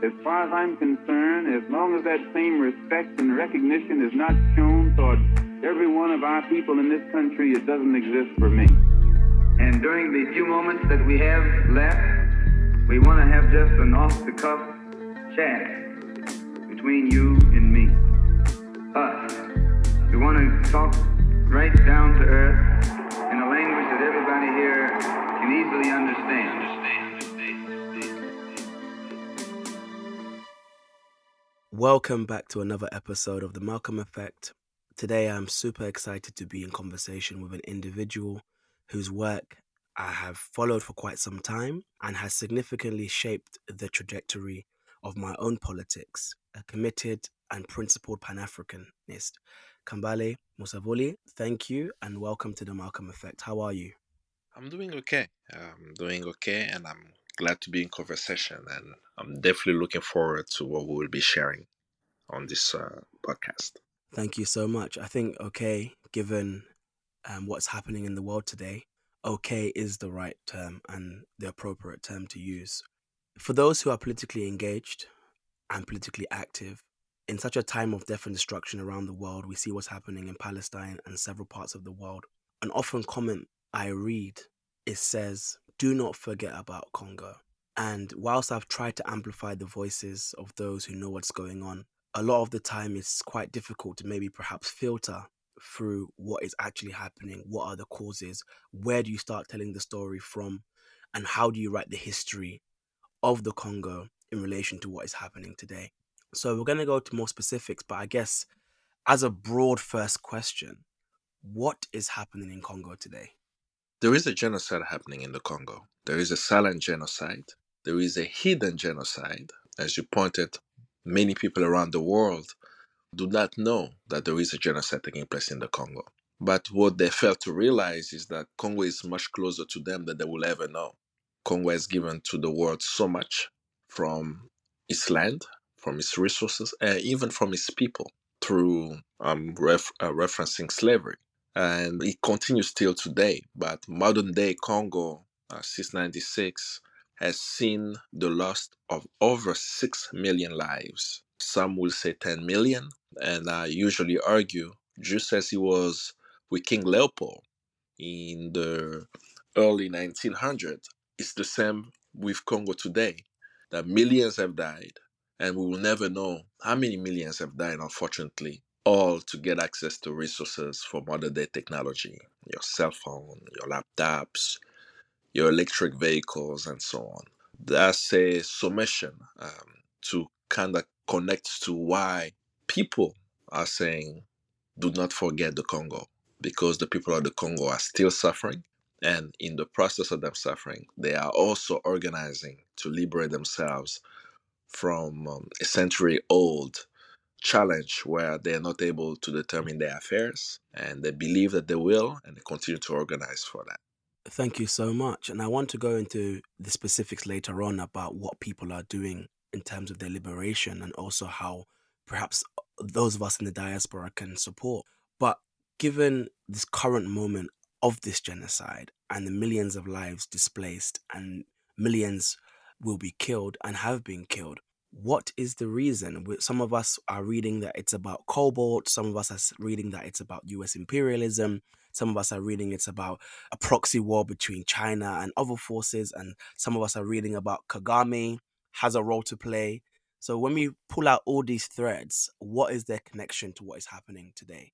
As far as I'm concerned, as long as that same respect and recognition is not shown toward every one of our people in this country, it doesn't exist for me. And during the few moments that we have left, we want to have just an off-the-cuff chat between you and me. Us. We want to talk right down to earth in a language that everybody here can easily understand. Welcome back to another episode of The Malcolm Effect. Today I'm super excited to be in conversation with an individual whose work I have followed for quite some time and has significantly shaped the trajectory of my own politics, a committed and principled Pan-Africanist. Kambale Musavuli, thank you and welcome to The Malcolm Effect. How are you? I'm doing okay. And I'm glad to be in conversation. And I'm definitely looking forward to what we will be sharing on this podcast. Thank you so much. I think given what's happening in the world today, okay is the right term and the appropriate term to use. For those who are politically engaged and politically active, in such a time of death and destruction around the world, we see what's happening in Palestine and several parts of the world. An often comment I read, it says, do not forget about Congo. And whilst I've tried to amplify the voices of those who know what's going on, a lot of the time it's quite difficult to maybe perhaps filter through what is actually happening, what are the causes, where do you start telling the story from, and how do you write the history of the Congo in relation to what is happening today. So we're going to go to more specifics, but I guess as a broad first question, what is happening in Congo today? There is a genocide happening in the Congo. There is a silent genocide. There is a hidden genocide. As you pointed, many people around the world do not know that there is a genocide taking place in the Congo. But what they fail to realize is that Congo is much closer to them than they will ever know. Congo has given to the world so much from its land, from its resources, and even from its people through referencing slavery. And it continues still today. But modern day Congo, since 96, has seen the loss of over 6 million lives. Some will say 10 million. And I usually argue, just as it was with King Leopold in the early 1900s, it's the same with Congo today, that millions have died, and we will never know how many millions have died, unfortunately, all to get access to resources for modern day technology, your cell phone, your laptops, your electric vehicles, and so on. That's a summation to kind of connect to why people are saying, do not forget the Congo, because the people of the Congo are still suffering. And in the process of them suffering, they are also organizing to liberate themselves from a century old challenge where they are not able to determine their affairs. And they believe that they will, and they continue to organize for that. Thank you so much. And I want to go into the specifics later on about what people are doing in terms of their liberation and also how perhaps those of us in the diaspora can support. But given this current moment of this genocide and the millions of lives displaced and millions will be killed and have been killed, what is the reason? Some of us are reading that it's about cobalt. Some of us are reading that it's about US imperialism. Some of us are reading it's about a proxy war between China and other forces. And some of us are reading about Kagame has a role to play. So when we pull out all these threads, what is their connection to what is happening today?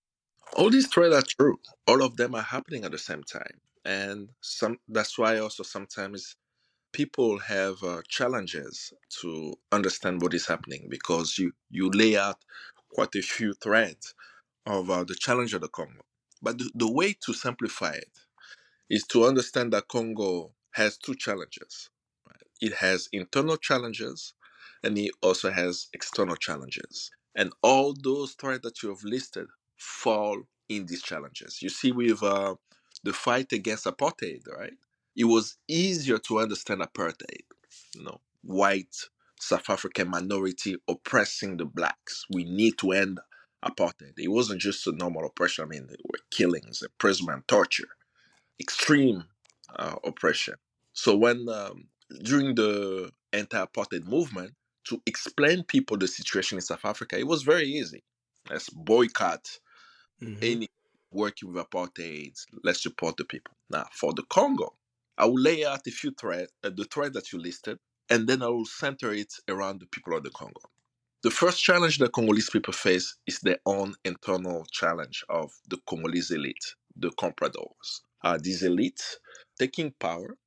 All these threats are true. All of them are happening at the same time. And that's why also sometimes people have challenges to understand what is happening, because you lay out quite a few threads of the challenge of the Congo. But the way to simplify it is to understand that Congo has two challenges. It has internal challenges, and it also has external challenges. And all those threats that you have listed fall in these challenges. You see, with the fight against apartheid, right? It was easier to understand apartheid. White South African minority oppressing the blacks. We need to end apartheid. It wasn't just a normal oppression. I mean, there were killings, imprisonment, torture, extreme oppression. So when during the anti-apartheid movement, to explain people the situation in South Africa, it was very easy. Let's boycott Mm-hmm. any working with apartheid. Let's support the people. Now, for the Congo, I will lay out a few threads, the thread that you listed, and then I will center it around the people of the Congo. The first challenge that Congolese people face is their own internal challenge of the Congolese elite, the compradors. These elites taking power,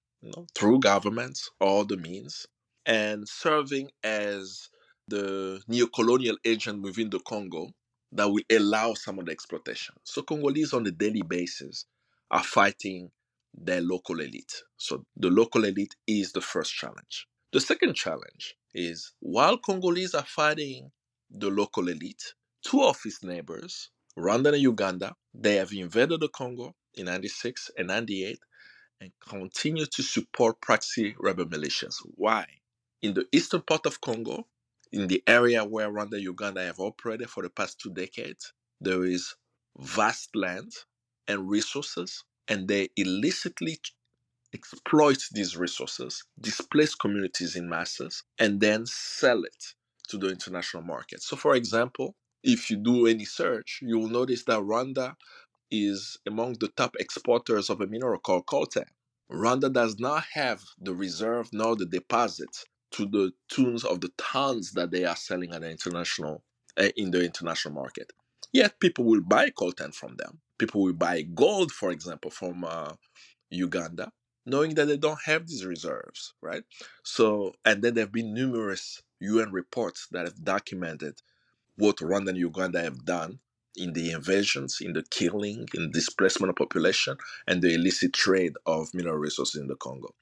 through governments or the means, and serving as the neo-colonial agent within the Congo that will allow some of the exploitation. So Congolese on a daily basis are fighting their local elite. So the local elite is the first challenge. The second challenge is while Congolese are fighting the local elite, two of its neighbors, Rwanda and Uganda, they have invaded the Congo in 96 and 98 and continue to support proxy rebel militias. Why? In the eastern part of Congo, in the area where Rwanda and Uganda have operated for the past 2 decades, there is vast land and resources, and they illicitly exploit these resources, displace communities in masses, and then sell it to the international market. So, for example, if you do any search, you will notice that Rwanda is among the top exporters of a mineral called coltan. Rwanda does not have the reserve nor the deposits to the tunes of the tons that they are selling at the international in the international market. Yet people will buy coltan from them. People will buy gold, for example, from Uganda, knowing that they don't have these reserves, right? So, and then there have been numerous UN reports that have documented what Rwanda and Uganda have done in the invasions, in the killing, in displacement of population, and the illicit trade of mineral resources in the Congo.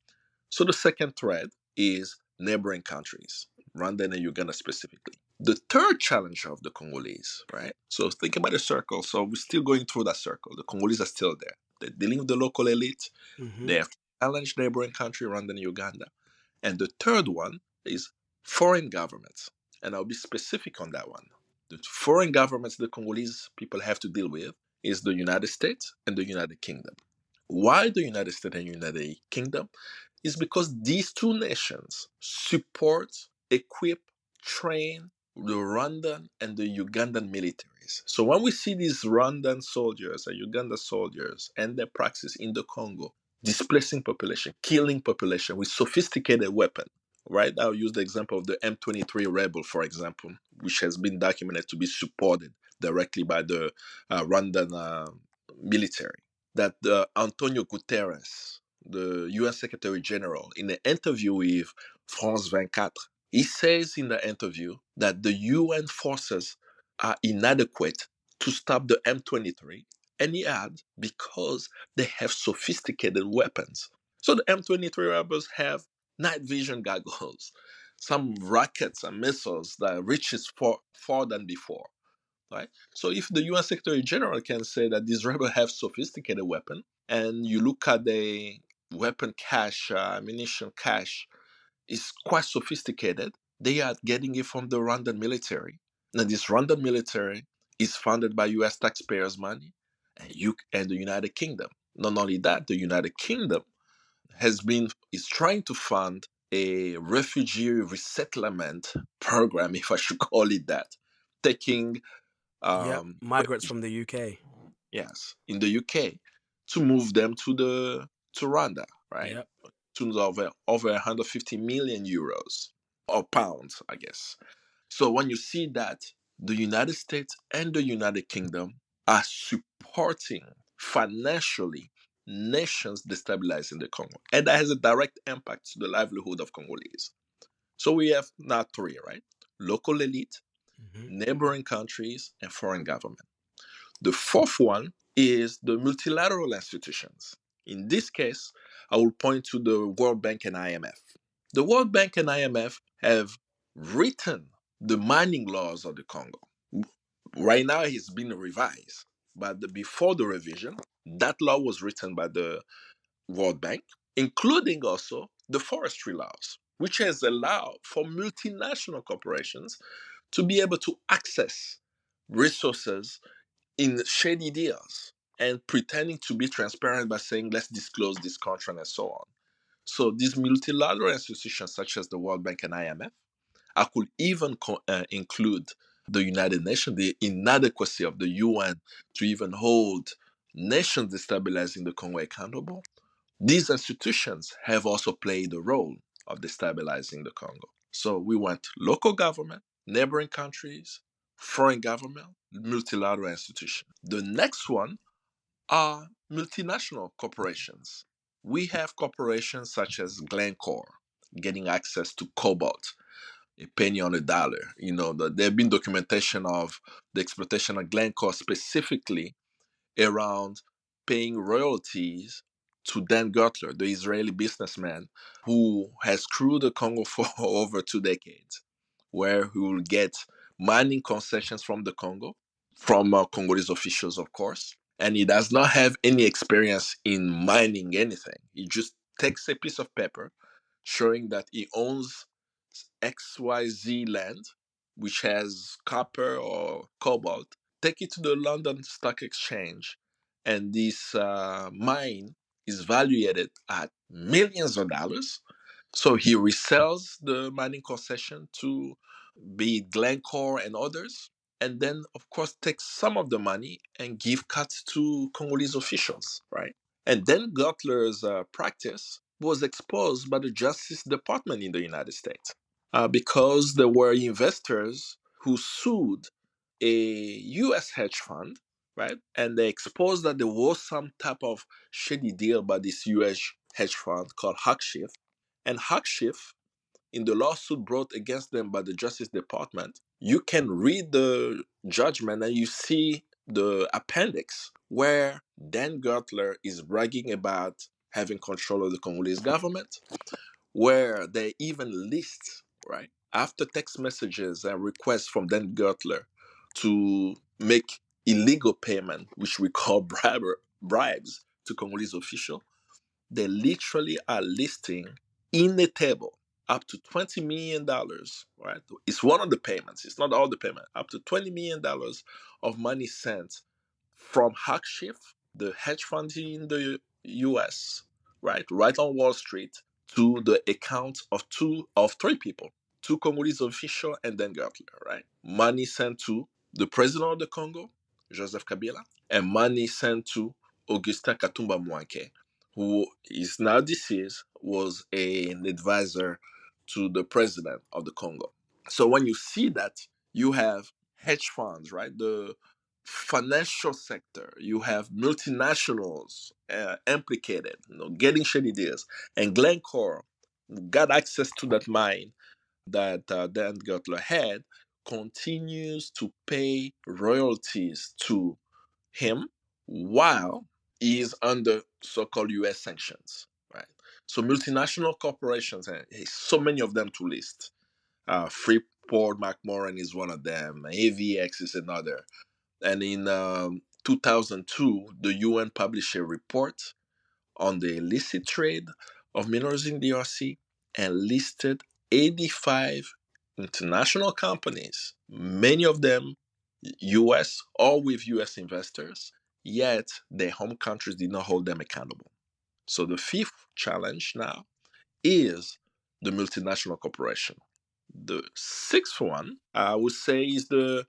So the second thread is neighboring countries, Rwanda and Uganda specifically. The third challenge of the Congolese, right? So think about a circle. So we're still going through that circle. The Congolese are still there. They're dealing with the local elite. Mm-hmm. They have challenged neighboring country, Rwanda and Uganda. And the third one is foreign governments. And I'll be specific on that one. The foreign governments the Congolese people have to deal with is the United States and the United Kingdom. Why the United States and United Kingdom? Is because these two nations support, equip, train the Rwandan and the Ugandan militaries. So when we see these Rwandan soldiers and Uganda soldiers and their praxis in the Congo, displacing population, killing population with sophisticated weapon, right? I'll use the example of the M23 rebel, for example, which has been documented to be supported directly by the Rwandan military. That Antonio Guterres, the UN Secretary General, in an interview with France 24, he says in the interview that the UN forces are inadequate to stop the M23, and he adds because they have sophisticated weapons. So the M23 rebels have night vision goggles, some rockets and missiles that reaches far than before. Right? So if the UN Secretary General can say that these rebels have sophisticated weapons, and you look at the weapon cache, ammunition cache, is quite sophisticated. They are getting it from the Rwandan military. Now, this Rwandan military is funded by US taxpayers' money and the United Kingdom. Not only that, the United Kingdom is trying to fund a refugee resettlement program, if I should call it that, taking Yep. Migrants from the UK. yes, in the UK, to move them to Rwanda, right? Yep. To over 150 million euros or pounds, I guess. So when you see that the United States and the United Kingdom are supporting financially nations destabilizing the Congo, and that has a direct impact to the livelihood of Congolese. So we have now three, right? Local elite, Mm-hmm. neighboring countries, and foreign government. The fourth one is the multilateral institutions. In this case, I will point to the World Bank and IMF. The World Bank and IMF have written the mining laws of the Congo. Right now, it's been revised, but before the revision, that law was written by the World Bank, including also the forestry laws, which has allowed for multinational corporations to be able to access resources in shady deals and pretending to be transparent by saying, let's disclose this contract and so on. So these multilateral institutions, such as the World Bank and IMF, I could even include the United Nations, the inadequacy of the UN to even hold nations destabilizing the Congo accountable. These institutions have also played a role of destabilizing the Congo. So we want local government, neighboring countries, foreign government, multilateral institutions. The next one are multinational corporations. We have corporations such as Glencore getting access to cobalt, a penny on a dollar. There have been documentation of the exploitation of Glencore specifically around paying royalties to Dan Gertler, the Israeli businessman who has crewed the Congo for over 2 decades, where he will get mining concessions from the Congo, from Congolese officials, of course. And he does not have any experience in mining anything. He just takes a piece of paper showing that he owns XYZ land, which has copper or cobalt, take it to the London Stock Exchange, and this mine is valued at millions of dollars. So he resells the mining concession to be it Glencore and others, and then, of course, takes some of the money and give cuts to Congolese officials, right? And then Gutler's practice was exposed by the Justice Department in the United States because there were investors who sued a U.S. hedge fund, right? And they exposed that there was some type of shady deal by this U.S. hedge fund called Hackschiff. And Hackschiff, in the lawsuit brought against them by the Justice Department, you can read the judgment and you see the appendix where Dan Gertler is bragging about having control of the Congolese government, where they even list, right, after text messages and requests from Dan Gertler to make illegal payment, which we call bribes to Congolese officials, they literally are listing in the table up to $20 million, right? It's one of the payments, it's not all the payment, up to $20 million of money sent from Hackschiff, the hedge fund in the US, right on Wall Street, to the accounts of three people, two Congolese officials and then Gertler, right? Money sent to the president of the Congo, Joseph Kabila, and money sent to Augustin Katumba Mwanke, who is now deceased, was an advisor to the president of the Congo. So when you see that, you have hedge funds, right? The financial sector, you have multinationals implicated, getting shady deals. And Glencore got access to that mine that Dan Gertler had, continues to pay royalties to him while he is under so-called U.S. sanctions, right? So multinational corporations, and so many of them to list. Freeport McMoran is one of them. AVX is another. And in 2002, the UN published a report on the illicit trade of minerals in DRC and listed 85 international companies, many of them US or with US investors, yet their home countries did not hold them accountable. So the fifth challenge now is the multinational corporation. The sixth one, I would say, is the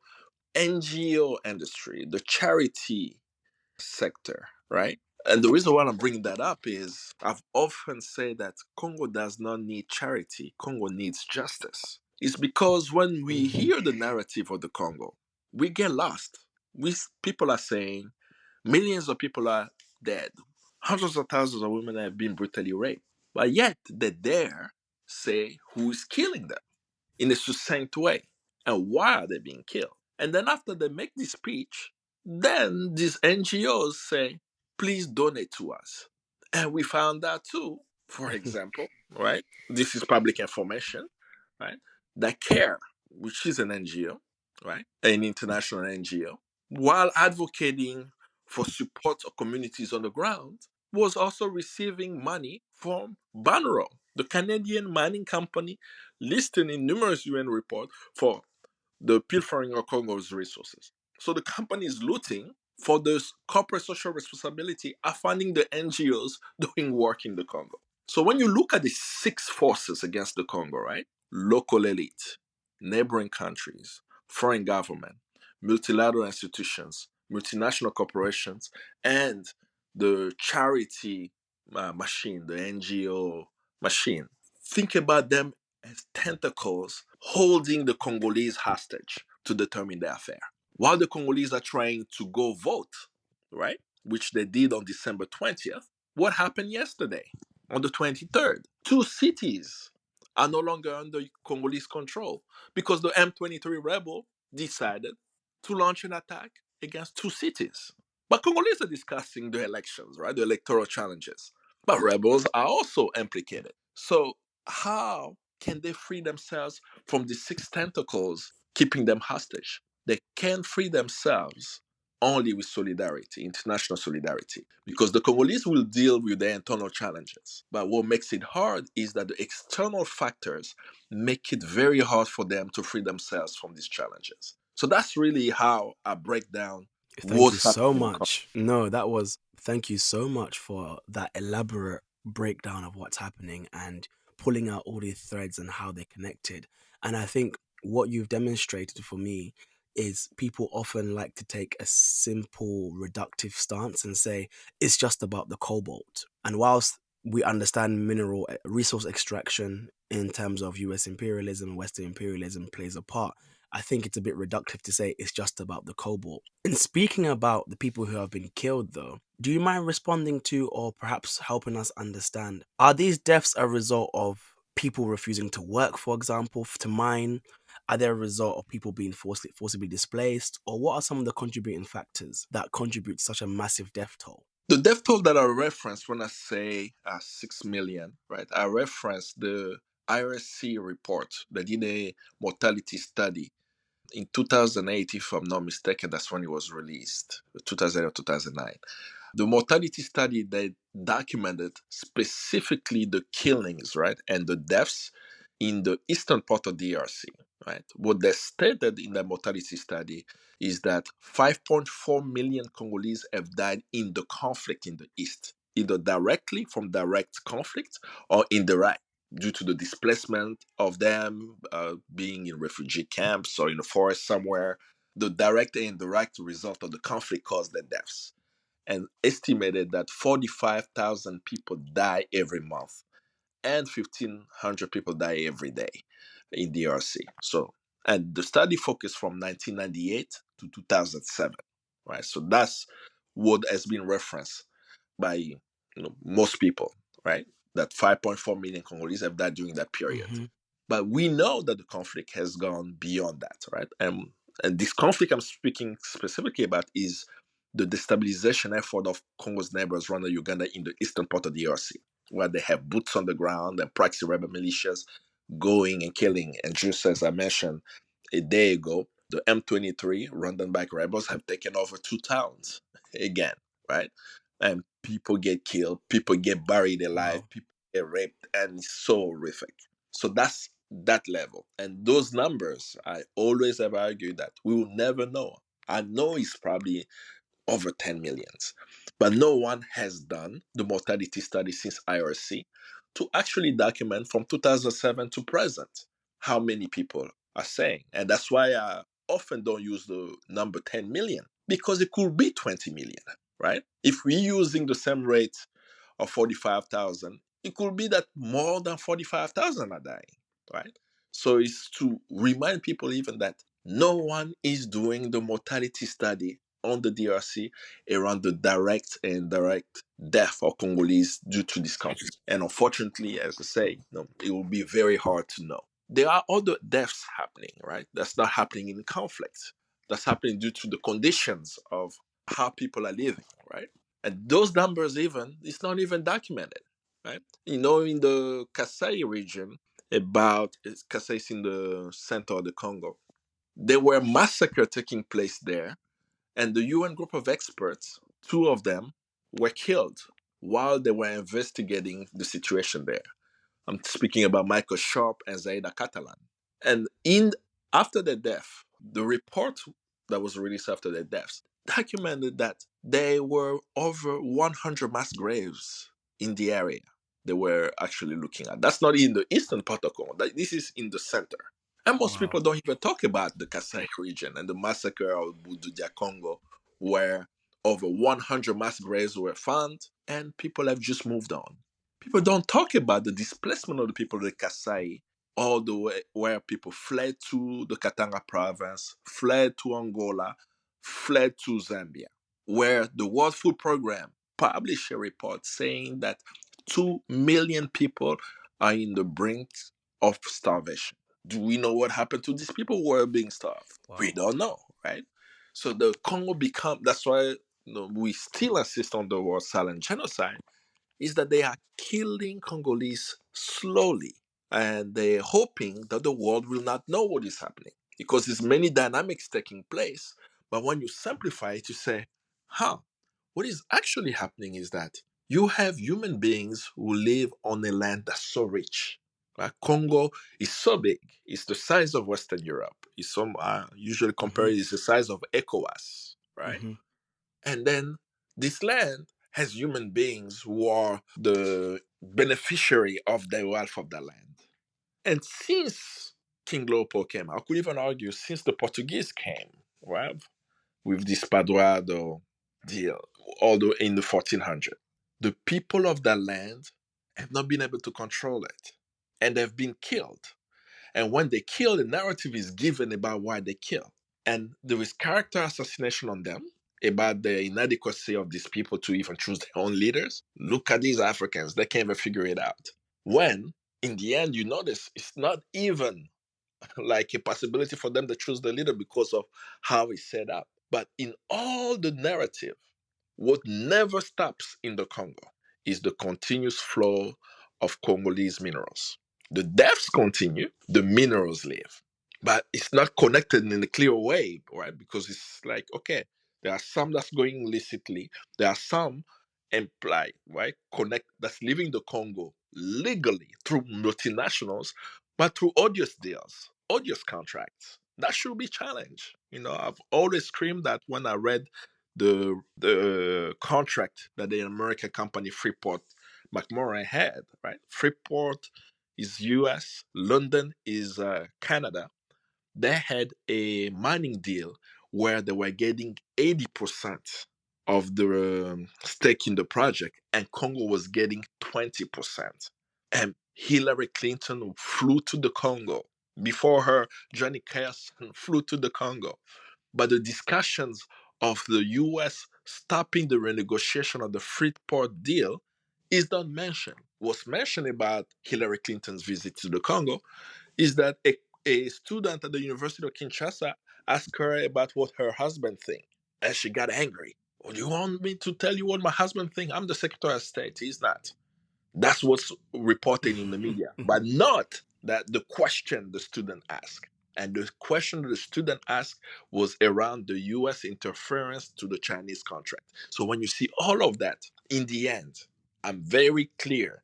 NGO industry, the charity sector, right? And the reason why I'm bringing that up is I've often said that Congo does not need charity, Congo needs justice. It's because when we hear the narrative of the Congo, we get lost. People are saying millions of people are dead, hundreds of thousands of women have been brutally raped, but yet they dare say who is killing them in a succinct way and why are they being killed. And then after they make this speech, then these NGOs say, please donate to us. And we found out too, for example, right? This is public information, right? That CARE, which is an NGO, right? An international NGO, while advocating for support of communities on the ground, was also receiving money from Banro, the Canadian mining company listed in numerous UN reports for the pilfering of Congo's resources. So the company is looting for the corporate social responsibility are funding the NGOs doing work in the Congo. So when you look at the six forces against the Congo, right? Local elite, neighboring countries, foreign government, multilateral institutions, multinational corporations, and the charity machine, the NGO machine. Think about them as tentacles holding the Congolese hostage to determine their affair. While the Congolese are trying to go vote, right, which they did on December 20th, what happened yesterday on the 23rd? Two cities are no longer under Congolese control because the M23 rebel decided to launch an attack against two cities. But Congolese are discussing the elections, right? The electoral challenges. But rebels are also implicated. So, how can they free themselves from the six tentacles keeping them hostage? They can free themselves only with solidarity, international solidarity, because the Congolese will deal with their internal challenges. But what makes it hard is that the external factors make it very hard for them to free themselves from these challenges. So that's really how I break down Thank you what's so happening in the Congo. much. No, that was, thank you so much for that elaborate breakdown of what's happening and pulling out all these threads and how they're connected. And I think what you've demonstrated for me is people often like to take a simple reductive stance and say it's just about the cobalt. And whilst we understand mineral resource extraction in terms of US imperialism and Western imperialism plays a part, I think it's a bit reductive to say it's just about the cobalt. And speaking about the people who have been killed, though, do you mind responding to or perhaps helping us understand, are these deaths a result of people refusing to work, for example, to mine? Are they a result of people being forcibly displaced? Or what are some of the contributing factors that contribute to such a massive death toll? The death toll that I reference when I say 6 million, right? I reference the IRC report that did a mortality study in 2008, if I'm not mistaken. That's when it was released, 2008 or 2009. The mortality study, they documented specifically the killings, right, and the deaths in the eastern part of DRC, right? What they stated in the mortality study is that 5.4 million Congolese have died in the conflict in the east, either directly from direct conflict or indirect due to the displacement of them being in refugee camps or in the forest somewhere. The direct and indirect result of the conflict caused their deaths, and estimated that 45,000 people die every month and 1,500 people die every day in DRC. So, and the study focused from 1998 to 2007, right? So that's what has been referenced by most people, right? That 5.4 million Congolese have died during that period. Mm-hmm. But we know that the conflict has gone beyond that, right? And this conflict I'm speaking specifically about is the destabilization effort of Congo's neighbors, Rwanda, Uganda, in the eastern part of the DRC, where they have boots on the ground and proxy rebel militias going and killing. And just as I mentioned a day ago, the M23 Rwandan backed rebels have taken over two towns again, right? And people get killed, people get buried alive, Wow. people get raped, and it's so horrific. So that's that level. And those numbers, I always have argued that we will never know. I know it's probably over 10 millions. But no one has done the mortality study since IRC to actually document from 2007 to present how many people are saying. And that's why I often don't use the number 10 million, because it could be 20 million, right? If we're using the same rate of 45,000, it could be that more than 45,000 are dying, right? So it's to remind people even that no one is doing the mortality study on the DRC around the direct and indirect death of Congolese due to this conflict. And unfortunately, as I say, it will be very hard to know. There are other deaths happening, right? That's not happening in conflict. That's happening due to the conditions of how people are living, right? And those numbers even, it's not even documented, right? In the Kasai region, Kasai is in the center of the Congo, there were massacres taking place there, and the UN group of experts, two of them, were killed while they were investigating the situation there. I'm speaking about Michael Sharp and Zaida Catalan. And after their death, the report that was released after their deaths documented that there were over 100 mass graves in the area they were actually looking at. That's not in the eastern part of Congo. This is in the center. And most Wow. people don't even talk about the Kasai region and the massacre of Bududia Congo, where over 100 mass graves were found and people have just moved on. People don't talk about the displacement of the people of the Kasai, all the way where people fled to the Katanga province, fled to Angola, fled to Zambia, where the World Food Program published a report saying that 2 million people are in the brink of starvation. Do we know what happened to these people who were being starved? We Wow. don't know, right? So the Congo become, that's why we still insist on the word silent genocide, is that they are killing Congolese slowly. And they're hoping that the world will not know what is happening because there's many dynamics taking place. But when you simplify it, you say, huh, what is actually happening is that you have human beings who live on a land that's so rich. Right? Congo is so big; it's the size of Western Europe. It's some usually compare Mm-hmm. it's the size of ECOWAS, right? Mm-hmm. And then this land has human beings who are the beneficiary of the wealth of the land. And since King Leopold came, I could even argue since the Portuguese came, right, with this Paduado deal, although in the 1400s, the people of that land have not been able to control it. And they've been killed. And when they kill, the narrative is given about why they kill. And there is character assassination on them about the inadequacy of these people to even choose their own leaders. Look at these Africans, they can't even figure it out. When in the end, you notice it's not even like a possibility for them to choose the leader because of how it's set up. But in all the narrative, what never stops in the Congo is the continuous flow of Congolese minerals. The deaths continue, the minerals live. But it's not connected in a clear way, right? Because it's like, okay, there are some that's going illicitly, there are some implied, right? Connect that's leaving the Congo legally through multinationals, but through odious deals, odious contracts. That should be challenged. I've always screamed that when I read the contract that the American company Freeport McMoran had, right? Freeport is US, London is Canada. They had a mining deal where they were getting 80% of the stake in the project, and Congo was getting 20%. And Hillary Clinton flew to the Congo. Before her, Johnny Carson flew to the Congo. But the discussions of the US stopping the renegotiation of the Freeport deal is not mentioned. What's mentioned about Hillary Clinton's visit to the Congo is that a student at the University of Kinshasa asked her about what her husband thinks, and she got angry. Oh, you want me to tell you what my husband thinks? I'm the Secretary of State. He's not. That's what's reported in the media, but not that the question the student asked. And the question the student asked was around the US interference to the Chinese contract. So when you see all of that, in the end, I'm very clear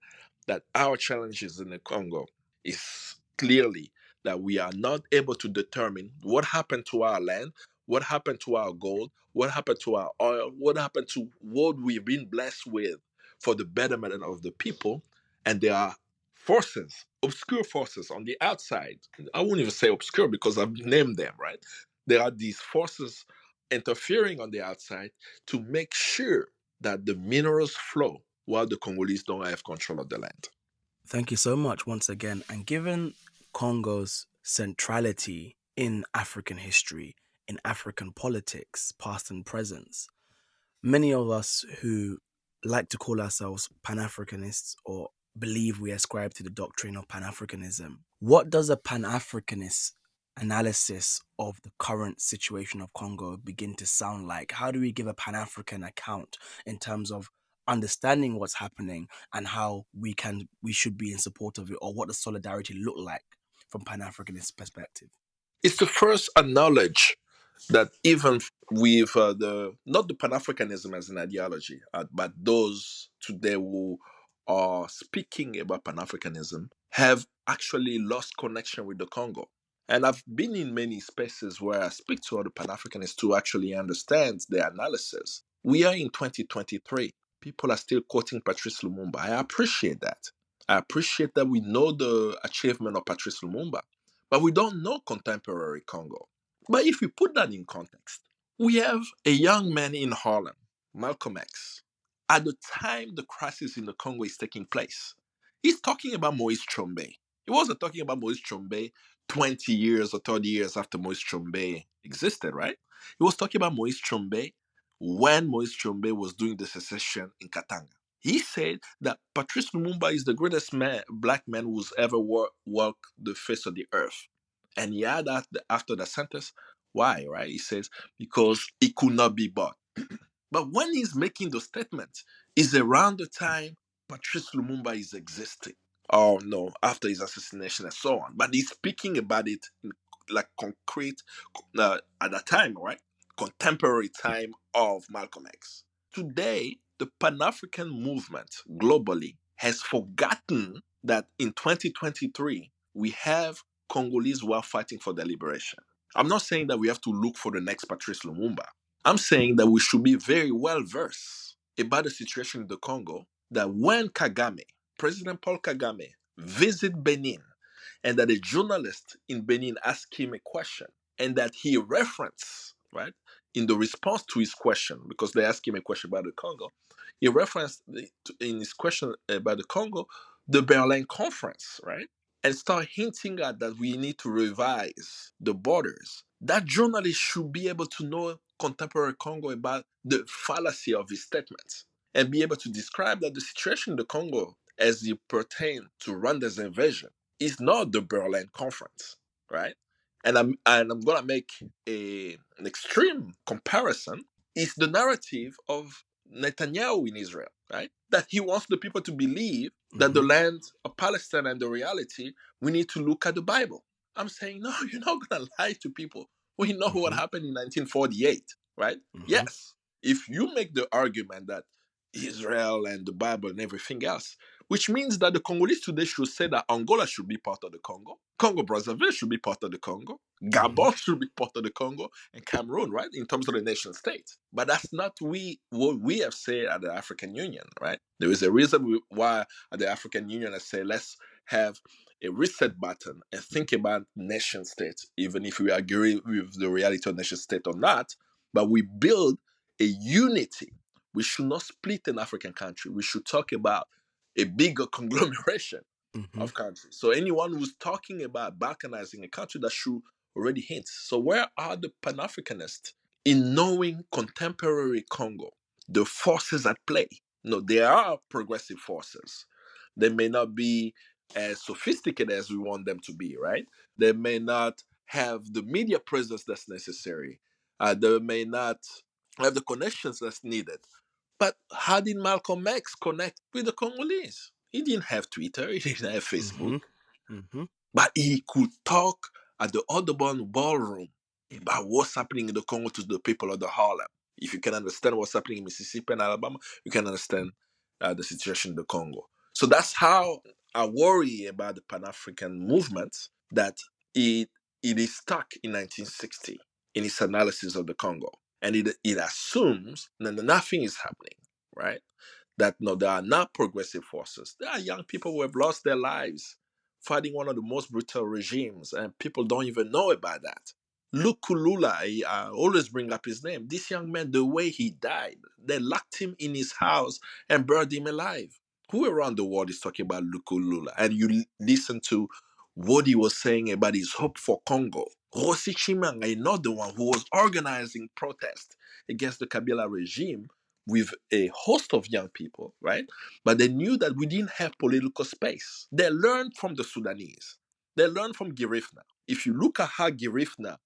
that our challenges in the Congo is clearly that we are not able to determine what happened to our land, what happened to our gold, what happened to our oil, what happened to what we've been blessed with for the betterment of the people. And there are forces, obscure forces on the outside. I wouldn't even say obscure because I've named them, right? There are these forces interfering on the outside to make sure that the minerals flow while the Congolese don't have control of the land. Thank you so much once again. And given Congo's centrality in African history, in African politics, past and present, many of us who like to call ourselves Pan Africanists or believe we ascribe to the doctrine of Pan Africanism, what does a Pan Africanist analysis of the current situation of Congo begin to sound like? How do we give a Pan African account in terms of understanding what's happening and how we should be in support of it, or what does solidarity look like from Pan Africanist perspective? It's the first acknowledge that even with the not the Pan Africanism as an ideology, but those today who are speaking about Pan Africanism have actually lost connection with the Congo. And I've been in many spaces where I speak to other Pan Africanists to actually understand their analysis. We are in 2023. People are still quoting Patrice Lumumba. I appreciate that. I appreciate that we know the achievement of Patrice Lumumba. but we don't know contemporary Congo. But if we put that in context, we have a young man in Harlem, Malcolm X. At the time the crisis in the Congo is taking place, he's talking about Moise Chombe. He wasn't talking about Moise Chombe 20 years or 30 years after Moise Chombe existed, right? He was talking about Moise Chombe when Moise Chombe was doing the secession in Katanga. He said that Patrice Lumumba is the greatest black man who's ever walked the face of the earth. And he had that after the sentence. Why, right? He says, because it could not be bought. But when he's making those statements, is around the time Patrice Lumumba is existing. Oh no, after his assassination and so on. But he's speaking about it in like concrete at that time, right? Contemporary time of Malcolm X. Today, the Pan-African movement globally has forgotten that in 2023 we have Congolese who are fighting for their liberation. I'm not saying that we have to look for the next Patrice Lumumba. I'm saying that we should be very well versed about the situation in the Congo, that when Kagame, President Paul Kagame, visit Benin, and that a journalist in Benin asked him a question, and that he referenced, right, in the response to his question, because they asked him a question about the Congo, he referenced in his question about the Congo, the Berlin Conference, right? And start hinting at that we need to revise the borders. That journalist should be able to know contemporary Congo about the fallacy of his statements and be able to describe that the situation in the Congo as it pertains to Rwanda's invasion is not the Berlin Conference, right? And I'm gonna make an extreme comparison. It's the narrative of Netanyahu in Israel, right? That he wants the people to believe that the land of Palestine and the reality, we need to look at the Bible. I'm saying, no, you're not gonna lie to people. We know what happened in 1948, right? Yes. If you make the argument that Israel and the Bible and everything else, which means that the Congolese today should say that Angola should be part of the Congo, Congo Brazzaville should be part of the Congo, Gabon should be part of the Congo, and Cameroon, right, in terms of the nation state. But that's not what we have said at the African Union, right? There is a reason why at the African Union I say let's have a reset button and think about nation states, even if we agree with the reality of nation state or not. But we build a unity. We should not split an African country. We should talk about a bigger conglomeration of countries. So anyone who's talking about balkanizing a country, that should already hint. So where are the Pan-Africanists in knowing contemporary Congo? The forces at play. No, there are progressive forces. They may not be as sophisticated as we want them to be, right? They may not have the media presence that's necessary. They may not have the connections that's needed. But how did Malcolm X connect with the Congolese? He didn't have Twitter, he didn't have Facebook, but he could talk at the Audubon Ballroom about what's happening in the Congo to the people of the Harlem. If you can understand what's happening in Mississippi and Alabama, you can understand the situation in the Congo. So that's how I worry about the Pan-African movement, that it is stuck in 1960 in its analysis of the Congo. And it assumes that nothing is happening, right? That no, there are not progressive forces. There are young people who have lost their lives fighting one of the most brutal regimes, and people don't even know about that. Luke Kulula, I always bring up his name. This young man, the way he died, they locked him in his house and burned him alive. Who around the world is talking about Luke Kulula? And you listen to what he was saying about his hope for Congo. Rossi Chimanga, another one who was organizing protests against the Kabila regime with a host of young people, right? But they knew that we didn't have political space. They learned from the Sudanese. They learned from Girifna. If you look at how Girifna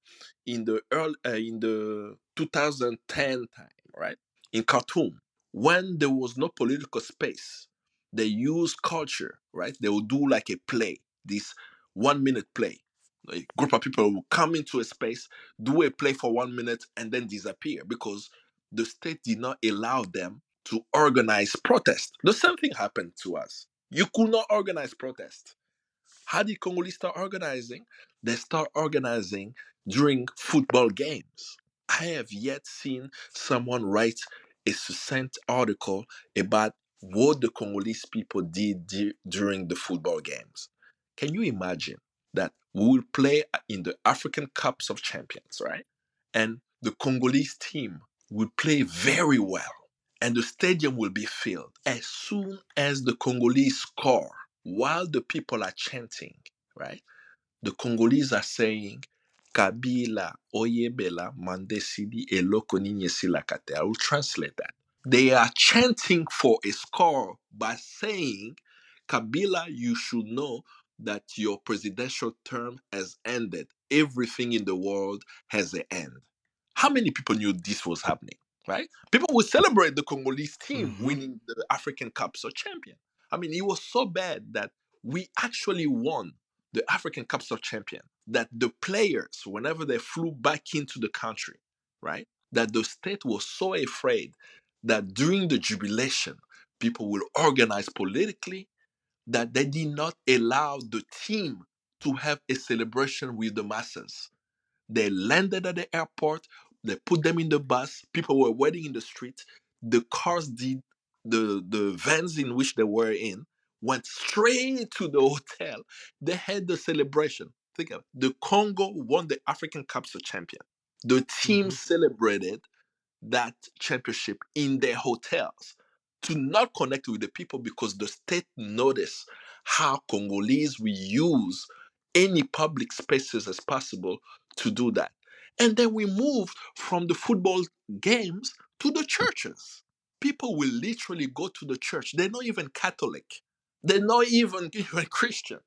in the 2010 time, right, in Khartoum, when there was no political space, they used culture, right? They would do like a play, this 1 minute play. A group of people will come into a space, do a play for 1 minute, and then disappear because the state did not allow them to organize protest. The same thing happened to us. You could not organize protest. How did Congolese start organizing? They start organizing during football games. I have yet seen someone write a succinct article about what the Congolese people did during the football games. Can you imagine that we will play in the African Cups of Champions, right? And the Congolese team will play very well, and the stadium will be filled. As soon as the Congolese score, while the people are chanting, right? The Congolese are saying, Kabila, Oyebela, Mandesidi, Eloko Silakate. I will translate that. They are chanting for a score by saying, Kabila, you should know that your presidential term has ended. Everything in the world has an end. How many people knew this was happening, right? People would celebrate the Congolese team Mm-hmm. winning the African Cups of Champion. I mean, it was so bad that we actually won the African Cups of Champion, that the players, whenever they flew back into the country, right, that the state was so afraid that during the jubilation, people will organize politically, that they did not allow the team to have a celebration with the masses. They landed at the airport, they put them in the bus, people were waiting in the street, the cars did, the vans in which they were in went straight to the hotel. They had the celebration. Think of it. The Congo won the African Cups of Champion. The team Mm-hmm. celebrated that championship in their hotels to not connect with the people, because the state noticed how Congolese we use any public spaces as possible to do that. And then we moved from the football games to the churches. People will literally go to the church. They're not even Catholic. They're not even Christian.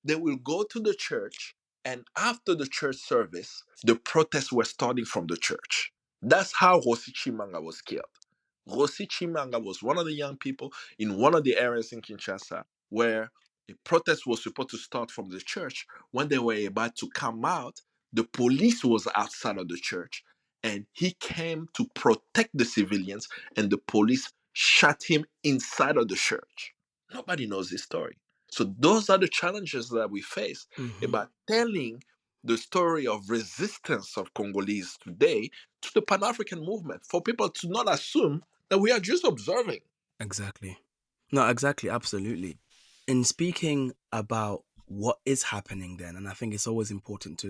They will go to the church, and after the church service, the protests were starting from the church. That's how Rossi Chimanga was killed. Rossi Chimanga was one of the young people in one of the areas in Kinshasa where a protest was supposed to start from the church. When they were about to come out, the police was outside of the church, and he came to protect the civilians, and the police shot him inside of the church. Nobody knows this story. So those are the challenges that we face Mm-hmm. about telling the story of resistance of Congolese today to the Pan African movement, for people to not assume that we are just observing. Exactly. No, exactly, absolutely. In speaking about what is happening then, and I think it's always important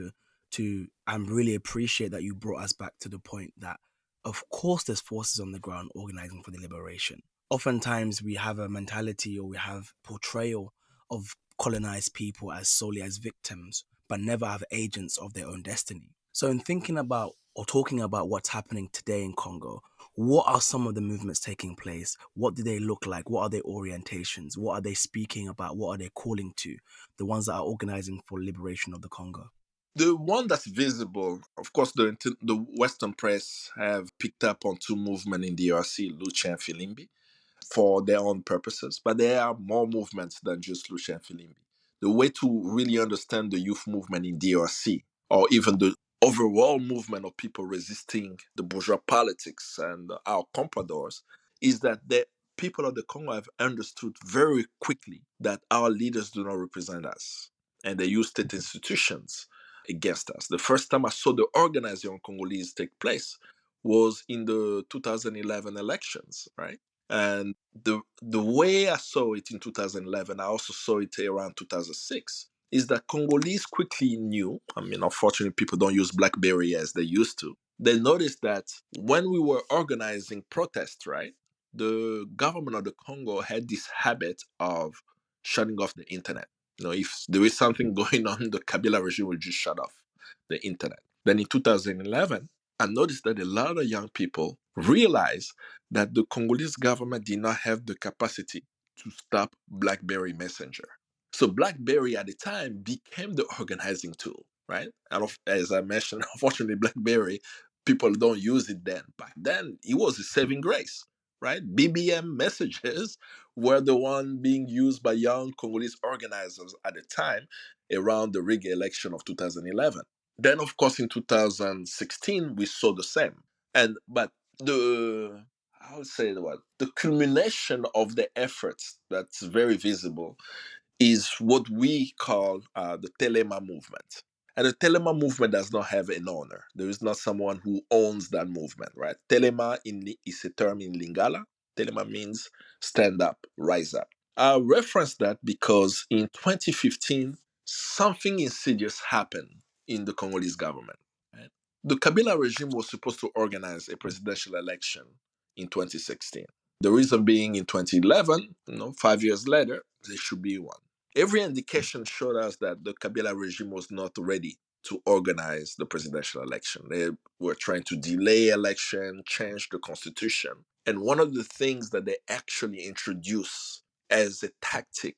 to really appreciate that you brought us back to the point that of course there's forces on the ground organizing for the liberation. Oftentimes we have a mentality or we have portrayal of colonized people as solely as victims, but never have agents of their own destiny. So in thinking about or talking about what's happening today in Congo, what are some of the movements taking place? What do they look like? What are their orientations? What are they speaking about? What are they calling to? The ones that are organizing for liberation of the Congo. The one that's visible, of course, the Western press have picked up on two movements in DRC, Lucha and Filimbi, for their own purposes, but there are more movements than just Lucha and Filimbi. The way to really understand the youth movement in DRC, or even the overall movement of people resisting the bourgeois politics and our compradors, is that the people of the Congo have understood very quickly that our leaders do not represent us, and they use state institutions against us. The first time I saw the organizing on Congolese take place was in the 2011 elections, right? And the way I saw it in 2011, I also saw it around 2006, is that Congolese quickly knew. I mean, unfortunately, people don't use BlackBerry as they used to. They noticed that when we were organizing protests, right, the government of the Congo had this habit of shutting off the internet. You know, if there is something going on, the Kabila regime will just shut off the internet. Then in 2011, I noticed that a lot of young people realized that the Congolese government did not have the capacity to stop BlackBerry Messenger. So BlackBerry at the time became the organizing tool, right? And as I mentioned, unfortunately, BlackBerry, people don't use it then. Back then, it was a saving grace, right? BBM messages were the one being used by young Congolese organizers at the time around the Riga election of 2011. Then, of course, in 2016, we saw the same. But the I would say the culmination of the efforts that's very visible is what we call the Telema movement. And the Telema movement does not have an owner. There is not someone who owns that movement, right? Telema is a term in Lingala. Telema means stand up, rise up. I reference that because in 2015, something insidious happened in the Congolese government. Right? The Kabila regime was supposed to organize a presidential election in 2016. The reason being in 2011, 5 years later, there should be one. Every indication showed us that the Kabila regime was not ready to organize the presidential election. They were trying to delay election, change the constitution. And one of the things that they actually introduced as a tactic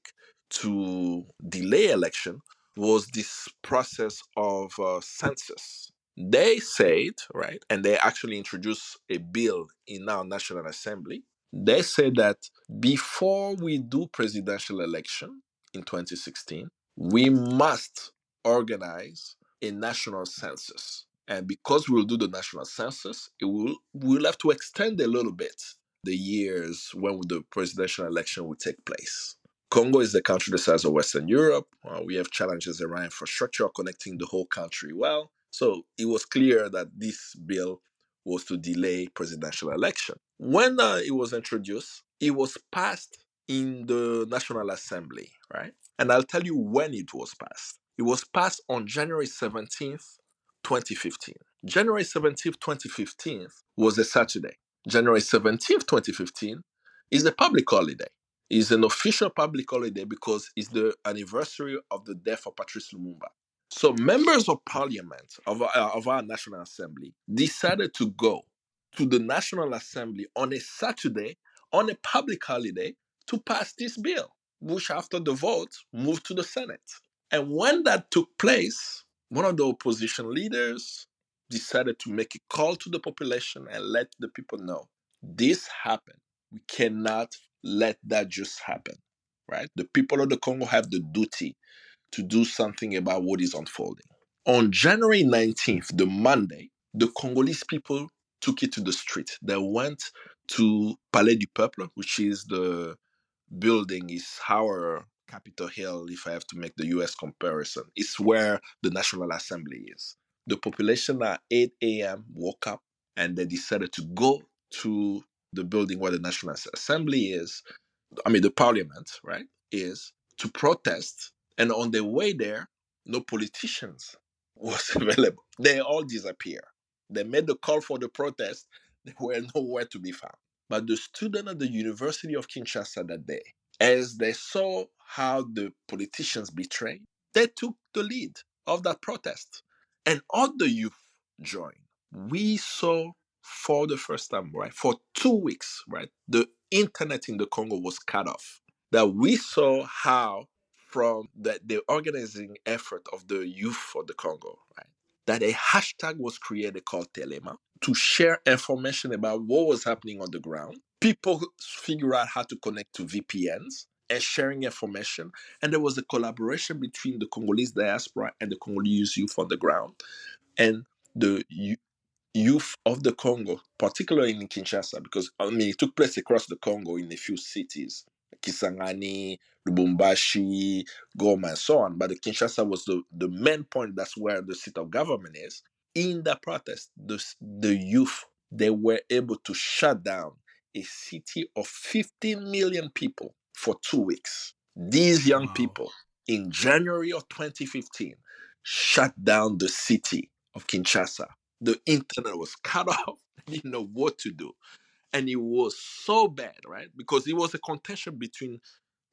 to delay election was this process of census. They said, right, and they actually introduced a bill in our National Assembly. They said that before we do presidential election in 2016, we must organize a national census. And because we'll do the national census, we'll have to extend a little bit the years when the presidential election will take place. Congo is a country the size of Western Europe. We have challenges around infrastructure connecting the whole country well. So it was clear that this bill was to delay presidential election. When it was introduced, it was passed in the National Assembly, right? And I'll tell you when it was passed. It was passed on January 17th, 2015. January 17th, 2015 was a Saturday. January 17th, 2015 is a public holiday. It's an official public holiday because it's the anniversary of the death of Patrice Lumumba. So members of parliament of our National Assembly decided to go to the National Assembly on a Saturday, on a public holiday, to pass this bill, which after the vote moved to the Senate. And when that took place, one of the opposition leaders decided to make a call to the population and let the people know this happened. We cannot let that just happen, right? The people of the Congo have the duty to do something about what is unfolding. On January 19th, the Monday, the Congolese people took it to the street. They went to Palais du Peuple, which is the building, is our Capitol Hill, if I have to make the US comparison. It's where the National Assembly is. The population at 8 a.m. woke up and they decided to go to the building where the National Assembly is, the parliament, right, is to protest. And on the way there, no politicians was available. They all disappear. They made the call for the protest. They were nowhere to be found. But the student at the University of Kinshasa that day, as they saw how the politicians betrayed, they took the lead of that protest. And all the youth joined. We saw for the first time, right, for 2 weeks, right, the internet in the Congo was cut off. That we saw how from the organizing effort of the youth of the Congo, right, that a hashtag was created called Telema to share information about what was happening on the ground. People figure out how to connect to VPNs and sharing information. And there was a collaboration between the Congolese diaspora and the Congolese youth on the ground. And the youth of the Congo, particularly in Kinshasa, because it took place across the Congo in a few cities, Kisangani, Lubumbashi, Goma, and so on. But the Kinshasa was the main point. That's where the seat of government is. In the protest, the youth, they were able to shut down a city of 15 million people for 2 weeks. These young people, in January of 2015, shut down the city of Kinshasa. The internet was cut off. They didn't know what to do. And it was so bad, right? Because it was a contention between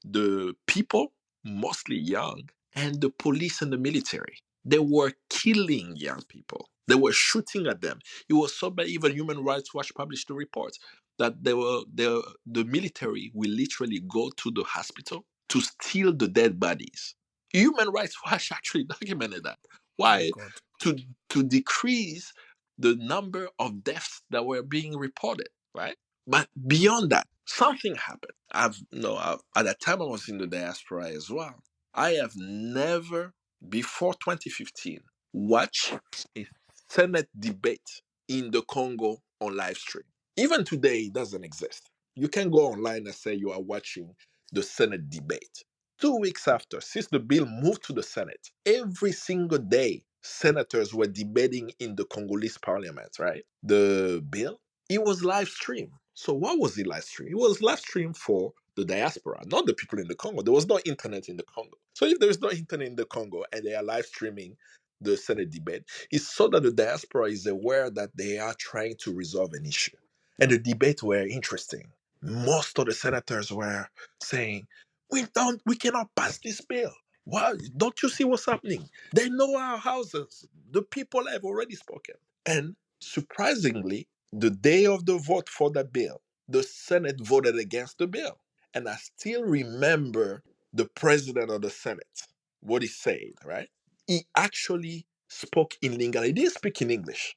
the people, mostly young, and the police and the military. They were killing young people. They were shooting at them. It was so bad, even Human Rights Watch published a report that the military will literally go to the hospital to steal the dead bodies. Human Rights Watch actually documented that. Why? God. To decrease the number of deaths that were being reported, right? But beyond that, something happened. At that time I was in the diaspora as well. I have never, before 2015, watched a Senate debate in the Congo on live stream. Even today, it doesn't exist. You can go online and say you are watching the Senate debate. 2 weeks after, since the bill moved to the Senate, every single day, senators were debating in the Congolese parliament, right? The bill, it was live stream. So what was it live stream? It was live stream for the diaspora, not the people in the Congo. There was no internet in the Congo. So if there is no internet in the Congo and they are live streaming the Senate debate, it's so that the diaspora is aware that they are trying to resolve an issue. And the debates were interesting. Most of the senators were saying, we cannot pass this bill. Why? Don't you see what's happening? They know our houses. The people have already spoken. And surprisingly, the day of the vote for the bill, the Senate voted against the bill. And I still remember the president of the Senate, what he said, right? He actually spoke in Lingala. He didn't speak in English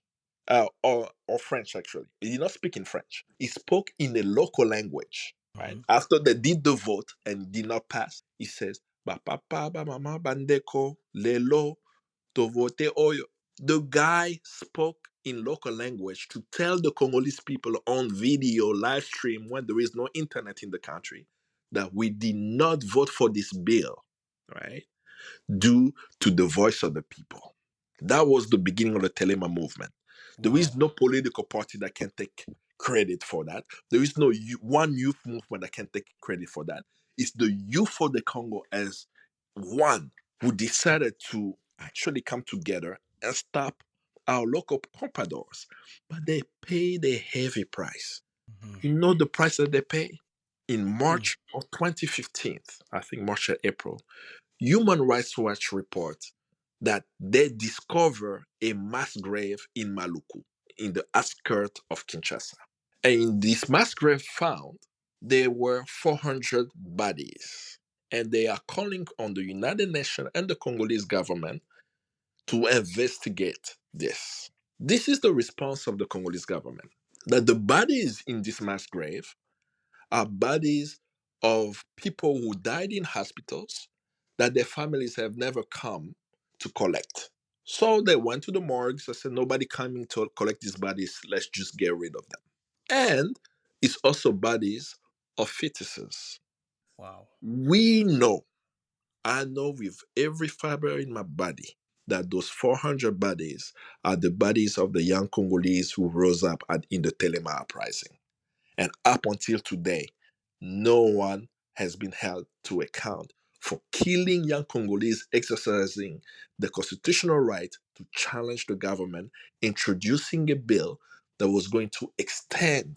or French, actually. He did not speak in French. He spoke in a local language, right? Mhm. After they did the vote and did not pass, he says, Ba papa, ba mama, bandeko, lelo, to vote oyo. The guy spoke in local language to tell the Congolese people on video, live stream, when there is no internet in the country, that we did not vote for this bill, right? Due to the voice of the people. That was the beginning of the Telema movement. There is Wow. no political party that can take credit for that. There is no one youth movement that can take credit for that. It's the youth of the Congo as one who decided to actually come together and stop our local pompadours. But they paid a heavy price. Mhm. You know the price that they pay? In Mm. March of 2015, I think March or April, Human Rights Watch reports that they discover a mass grave in Maluku, in the outskirts of Kinshasa. And in this mass grave found, there were 400 bodies. And they are calling on the United Nations and the Congolese government to investigate this. This is the response of the Congolese government, that the bodies in this mass grave are bodies of people who died in hospitals that their families have never come to collect. So they went to the morgues and said, nobody coming to collect these bodies, let's just get rid of them. And it's also bodies of fetuses. Wow. We know, I know with every fiber in my body, that those 400 bodies are the bodies of the young Congolese who rose up in the Telema uprising. And up until today, no one has been held to account for killing young Congolese exercising the constitutional right to challenge the government, introducing a bill that was going to extend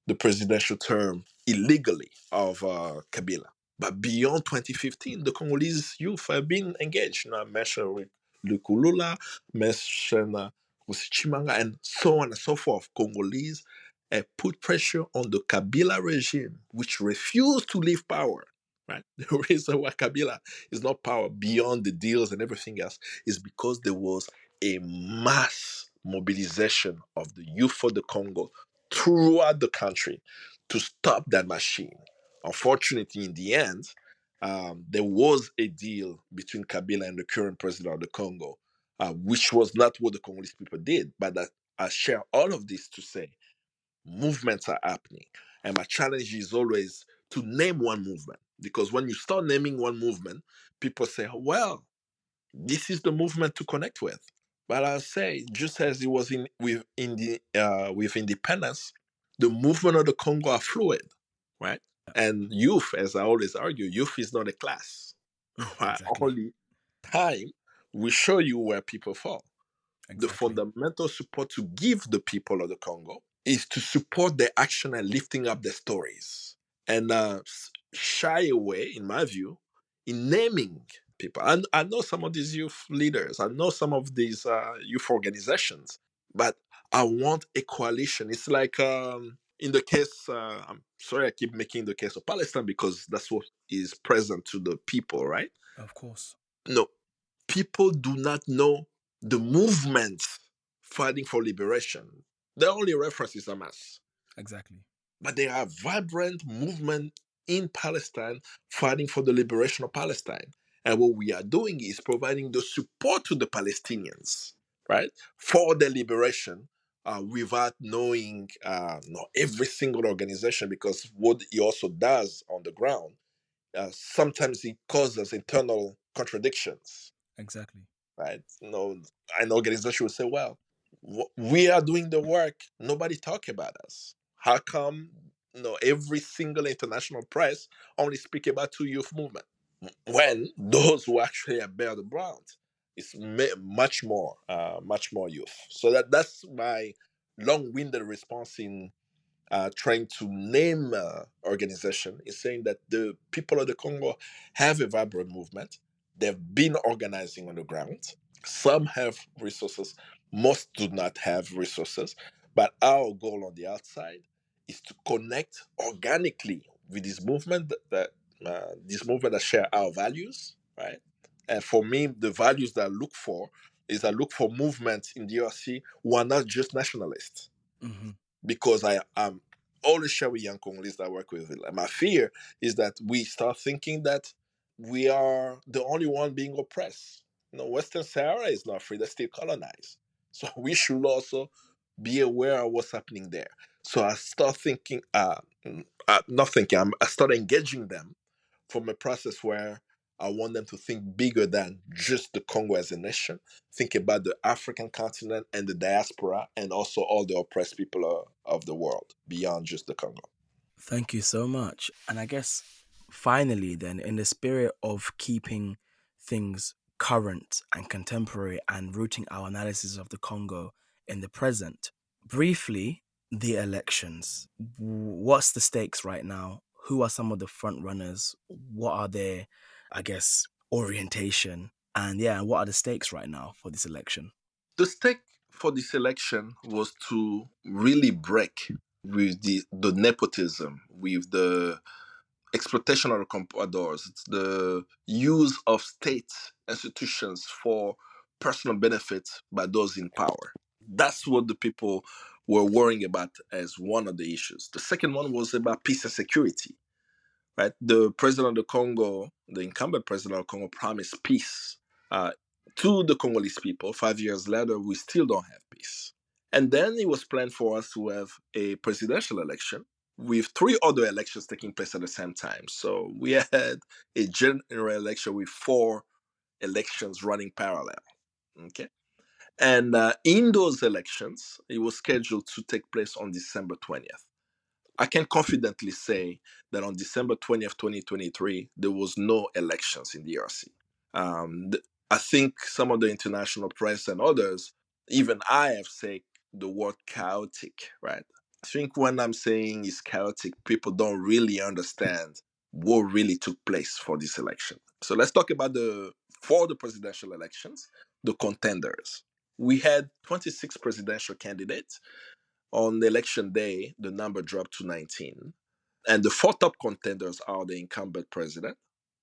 the presidential term illegally of Kabila. But beyond 2015, the Congolese youth have been engaged. You know, I mentioned Lukulula, mentioned Chimanga, and so on and so forth. Congolese put pressure on the Kabila regime, which refused to leave power. Right? The reason why Kabila is not power beyond the deals and everything else is because there was a mass mobilization of the youth of the Congo throughout the country to stop that machine. Unfortunately, in the end, there was a deal between Kabila and the current president of the Congo, which was not what the Congolese people did. But I share all of this to say movements are happening. And my challenge is always to name one movement. Because when you start naming one movement, people say, well, this is the movement to connect with. But I'll say, just as it was with independence, the movement of the Congo are fluid, right? And youth, as I always argue, youth is not a class. Right? Exactly. Only time will show you where people fall. The Exactly. fundamental support to give the people of the Congo is to support their action and lifting up their stories and shy away, in my view, in naming people. I know some of these youth leaders, I know some of these youth organizations, but I want a coalition. It's like in the case, I'm sorry, I keep making the case of Palestine because that's what is present to the people, right? Of course. No, people do not know the movement fighting for liberation. The only reference is Hamas. Exactly. But there are vibrant movement in Palestine fighting for the liberation of Palestine. And what we are doing is providing the support to the Palestinians, right, for their liberation without knowing not every single organization, because what he also does on the ground, sometimes it causes internal contradictions, Exactly. right? An organization will say, well, we are doing the work. Nobody talk about us. How come? every single international press only speak about two youth movement, when those who actually bear the brunt is much more youth. So that's my long-winded response in trying to name organization, is saying that the people of the Congo have a vibrant movement. They've been organizing on the ground. Some have resources, most do not have resources. But our goal on the outside is to connect organically with this movement that share our values, right? And for me, the values that I look for is I look for movements in the DRC who are not just nationalists, Hmm. because I am always share with young Congolese that I work with. Like, my fear is that we start thinking that we are the only one being oppressed. Western Sahara is not free; they're still colonized. So we should also be aware of what's happening there. So I start thinking, not thinking. I start engaging them from a process where I want them to think bigger than just the Congo as a nation. Think about the African continent and the diaspora, and also all the oppressed people of the world beyond just the Congo. Thank you so much. And I guess finally, then, in the spirit of keeping things current and contemporary and rooting our analysis of the Congo in the present, briefly, the elections. What's the stakes right now? Who are some of the front runners? What are their, I guess, orientation? And yeah, what are the stakes right now for this election? The stake for this election was to really break with the nepotism, with the exploitation of the compradors. It's the use of state institutions for personal benefit by those in power. That's what the people were worrying about as one of the issues. The second one was about peace and security, right? The president of the Congo, the incumbent president of Congo, promised peace uh, to the Congolese people. 5 years later, we still don't have peace. And then it was planned for us to have a presidential election with three other elections taking place at the same time. So we had a general election with four elections running parallel. Okay. And in those elections, it was scheduled to take place on December 20th. I can confidently say that on December 20th, 2023, there was no elections in the DRC. Um, th- I think some of the international press and others, even I have said the word chaotic, right? I think when I'm saying it's chaotic, people don't really understand what really took place for this election. So let's talk about for the presidential elections, the contenders. We had 26 presidential candidates. On election day, the number dropped to 19. And the four top contenders are the incumbent president,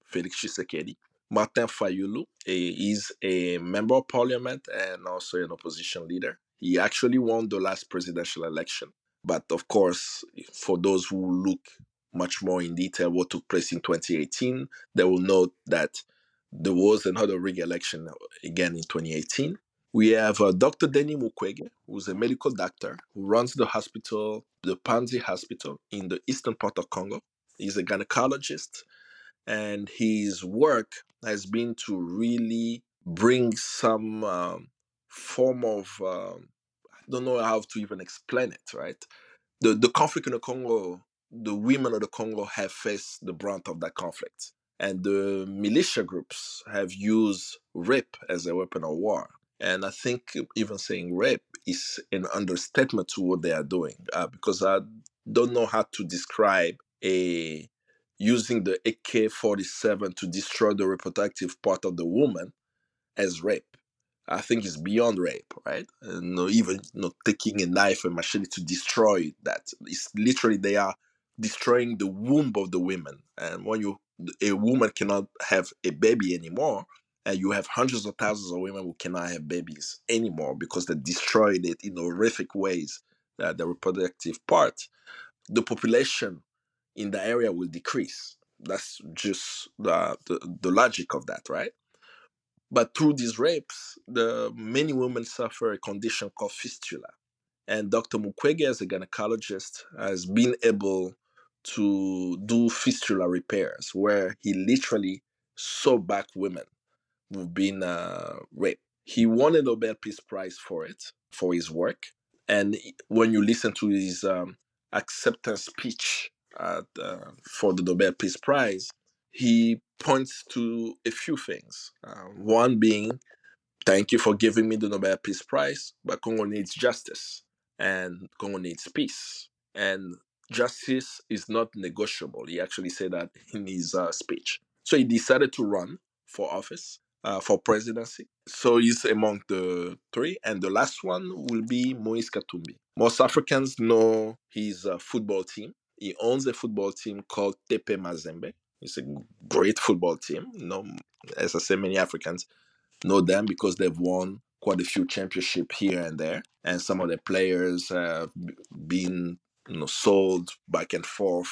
Felix Tshisekedi, Martin Fayulu. He's a member of parliament and also an opposition leader. He actually won the last presidential election. But of course, for those who look much more in detail what took place in 2018, they will note that there was another rig election again in 2018. We have Dr. Denis Mukwege, who's a medical doctor who runs the hospital, the Panzi Hospital in the eastern part of Congo. He's a gynecologist, and his work has been to really bring some form of, I don't know how to even explain it, right? The conflict in the Congo, the women of the Congo have faced the brunt of that conflict. And the militia groups have used rape as a weapon of war. And I think even saying rape is an understatement to what they are doing, because I don't know how to describe a using the AK-47 to destroy the reproductive part of the woman as rape. I think it's beyond rape, right? No, even taking a knife and machete to destroy that. It's literally they are destroying the womb of the women. And when a woman cannot have a baby anymore, and you have hundreds of thousands of women who cannot have babies anymore because they destroyed it in horrific ways, the reproductive part, the population in the area will decrease. That's just the logic of that, right? But through these rapes, the many women suffer a condition called fistula. And Dr. Mukwege, as a gynecologist, has been able to do fistula repairs where he literally sew back women who've been raped. He won a Nobel Peace Prize for it, for his work. And when you listen to his acceptance speech for the Nobel Peace Prize, he points to a few things. One being, thank you for giving me the Nobel Peace Prize, but Congo needs justice and Congo needs peace. And justice is not negotiable. He actually said that in his speech. So he decided to run for office, for presidency. So he's among the three. And the last one will be Moise Katumbi. Most Africans know his football team. He owns a football team called Tepe Mazembe. It's a great football team. As I say, many Africans know them because they've won quite a few championships here and there, and some of the players have been sold back and forth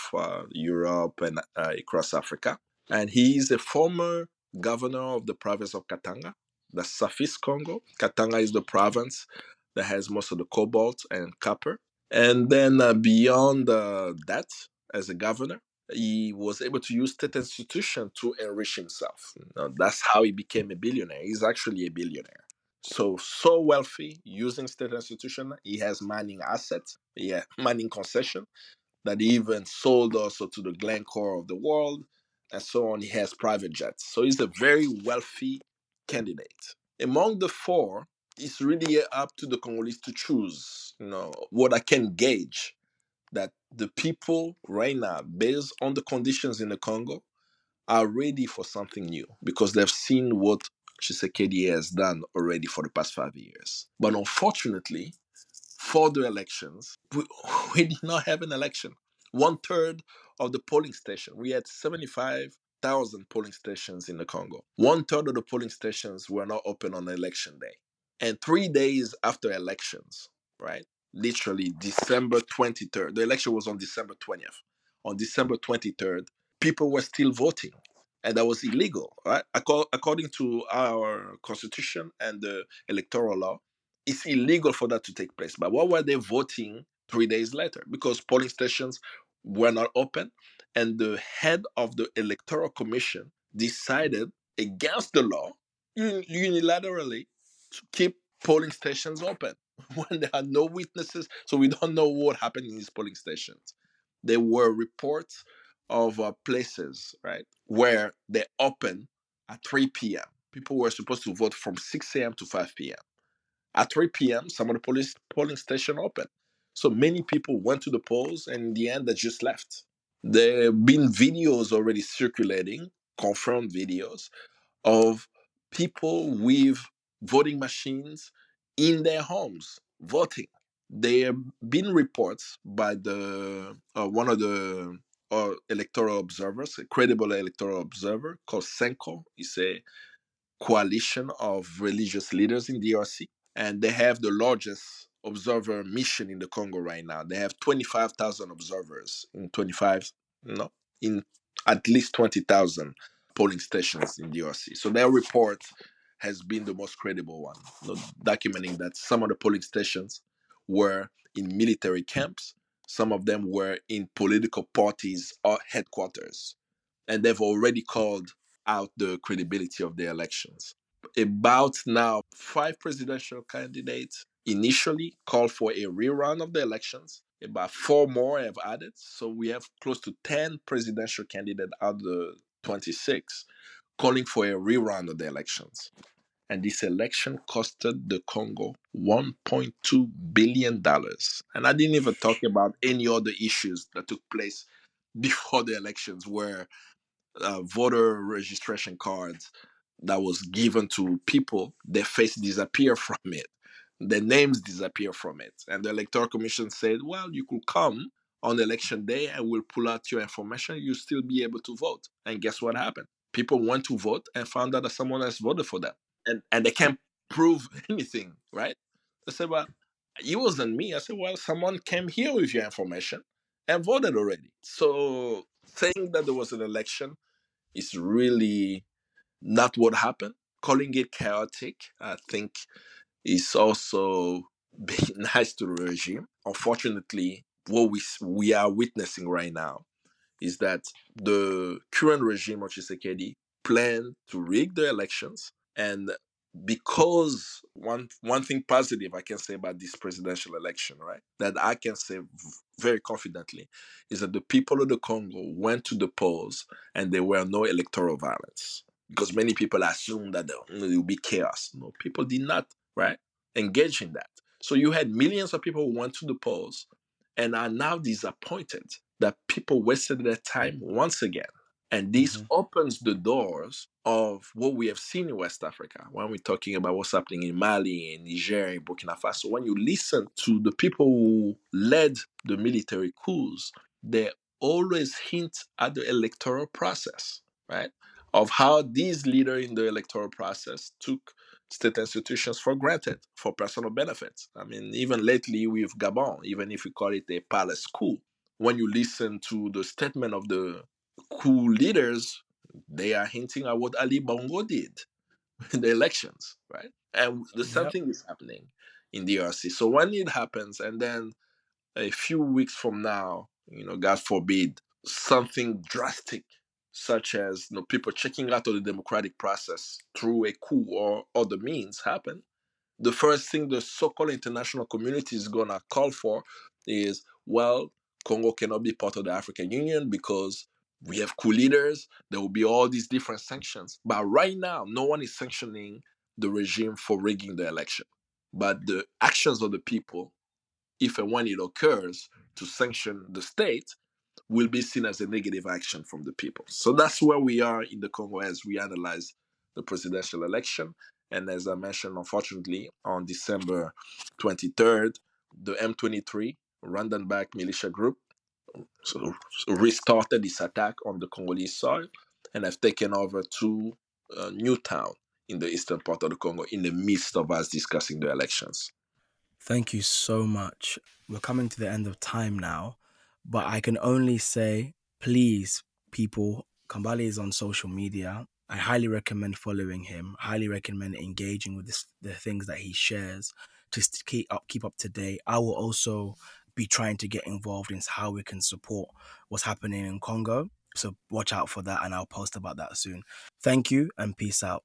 Europe and across Africa. And he is a former governor of the province of Katanga, the Southeast Congo. Katanga is the province that has most of the cobalt and copper. And then beyond that, as a governor, he was able to use state institution to enrich himself. That's how he became a billionaire. He's actually a billionaire. So wealthy using state institution. He has mining assets, yeah, mining concession that he even sold also to the Glencore of the world, and so on. He has private jets. So he's a very wealthy candidate. Among the four, it's really up to the Congolese to choose. What I can gauge that the people right now, based on the conditions in the Congo, are ready for something new because they've seen what Tshisekedi has done already for the past 5 years. But unfortunately, for the elections, we did not have an election. One third of the polling station, we had 75,000 polling stations in the Congo. One third of the polling stations were not open on election day. And 3 days after elections, right? Literally December 23rd, the election was on December 20th. On December 23rd, people were still voting. And that was illegal, right? According to our constitution and the electoral law, it's illegal for that to take place. But what were they voting 3 days later? Because polling stations were not open, and the head of the electoral commission decided against the law unilaterally to keep polling stations open when there are no witnesses. So we don't know what happened in these polling stations. There were reports of places, right, where they open at 3 p.m. People were supposed to vote from 6 a.m. to 5 p.m. At 3 p.m., some of the polling station opened. So many people went to the polls, and in the end, they just left. There have been videos already circulating, confirmed videos, of people with voting machines in their homes voting. There have been reports by the one of the electoral observers, a credible electoral observer called Senko. He's a coalition of religious leaders in DRC, and they have the largest observer mission in the Congo right now. They have 25,000 observers in 25, no, in at least 20,000 polling stations in DRC. So their report has been the most credible one, documenting that some of the polling stations were in military camps, some of them were in political parties or headquarters, and they've already called out the credibility of the elections. About now, 5 presidential candidates initially called for a rerun of the elections. About 4 more have added. So we have close to 10 presidential candidates out of the 26 calling for a rerun of the elections. And this election costed the Congo $1.2 billion. And I didn't even talk about any other issues that took place before the elections, where voter registration cards that was given to people, their face disappear from it, their names disappear from it, and the electoral commission said, well, you could come on election day and we'll pull out your information, you'll still be able to vote. And guess what happened? People went to vote and found out that someone else voted for them, and they can't prove anything, right? They said, well, it wasn't me. I said, well, someone came here with your information and voted already. So saying that there was an election is really not what happened. Calling it chaotic, I think, is also being nice to the regime. Unfortunately, what we are witnessing right now is that the current regime of Tshisekedi planned to rig the elections, and because one thing positive I can say about this presidential election, right, that I can say very confidently, is that the people of the Congo went to the polls and there were no electoral violence. Because many people assume that there will be chaos. No, people did not, right, engage in that. So you had millions of people who went to the polls and are now disappointed that people wasted their time once again. And this Hmm. opens the doors of what we have seen in West Africa when we're talking about what's happening in Mali, in Niger, in Burkina Faso. When you listen to the people who led the military coups, they always hint at the electoral process, right? Of how these leaders in the electoral process took state institutions for granted for personal benefits. I mean, even lately with Gabon, even if we call it a palace coup, when you listen to the statement of the coup leaders, they are hinting at what Ali Bongo did in the elections, right? And the same Yep. thing is happening in the DRC. So when it happens, and then a few weeks from now, God forbid, something drastic, such as people checking out of the democratic process through a coup or other means happen, the first thing the so-called international community is going to call for is, well, Congo cannot be part of the African Union because we have coup leaders. There will be all these different sanctions. But right now, no one is sanctioning the regime for rigging the election. But the actions of the people, if and when it occurs to sanction the state, will be seen as a negative action from the people. So that's where we are in the Congo as we analyze the presidential election. And as I mentioned, unfortunately, on December 23rd, the M23, Rwandan backed militia group, restarted this attack on the Congolese soil and have taken over two new town in the eastern part of the Congo in the midst of us discussing the elections. Thank you so much. We're coming to the end of time now, but I can only say, please, people, Kambale is on social media. I highly recommend following him. Highly recommend engaging with the things that he shares, just to keep up to date. I will also be trying to get involved in how we can support what's happening in Congo. So watch out for that, and I'll post about that soon. Thank you, and peace out.